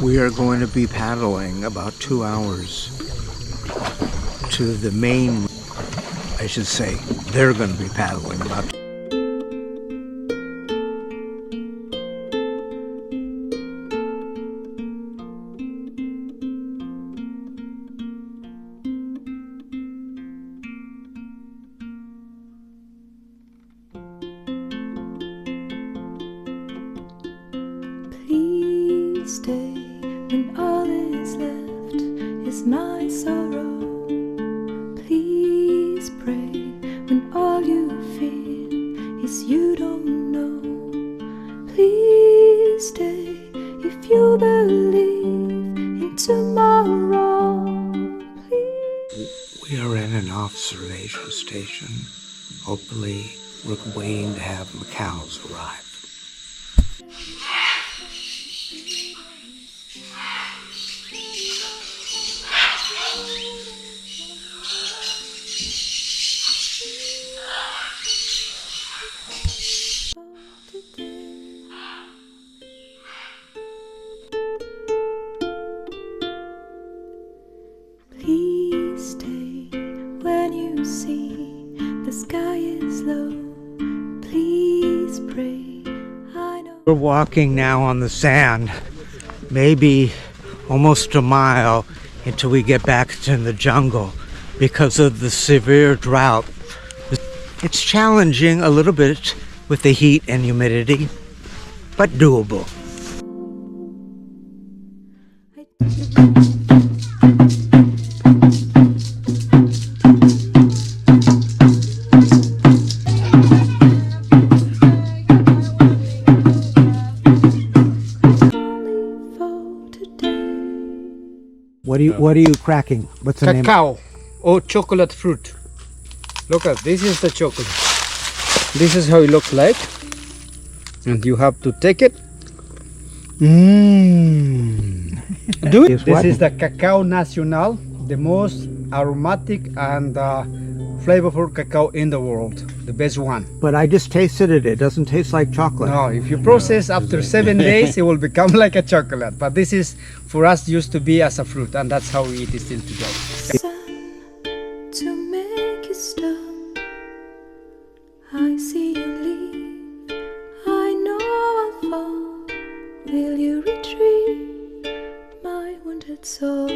We are going to be paddling about 2 hours to the main, I should say, they're going to be paddling about. Please stay when all is left is my sorrow. Please pray when all you feel is you don't know. Please stay if you believe in tomorrow. Please. We are in an observation station. Hopefully, we're waiting to have Macaws arrive. Please stay when you see the sky is low. Please pray. I know. We're walking now on the sand, maybe almost a mile until we get back to the jungle because of the severe drought. It's challenging a little bit with the heat and humidity, but doable. What are you cracking? What's the name? Cacao or chocolate fruit. Look at this is the chocolate. This is how it looks like, and you have to take it. Do it. This is the cacao nacional, the most aromatic and flavorful cacao in the world, the best one. But I just tasted it. It doesn't taste like chocolate. No, if you process after 7 days, it will become like a chocolate. But this is, for us, used to be as a fruit, and that's how we eat it still today. Sun to make you stop. I see you leave. I know I'll fall. Will you retrieve my wounded soul?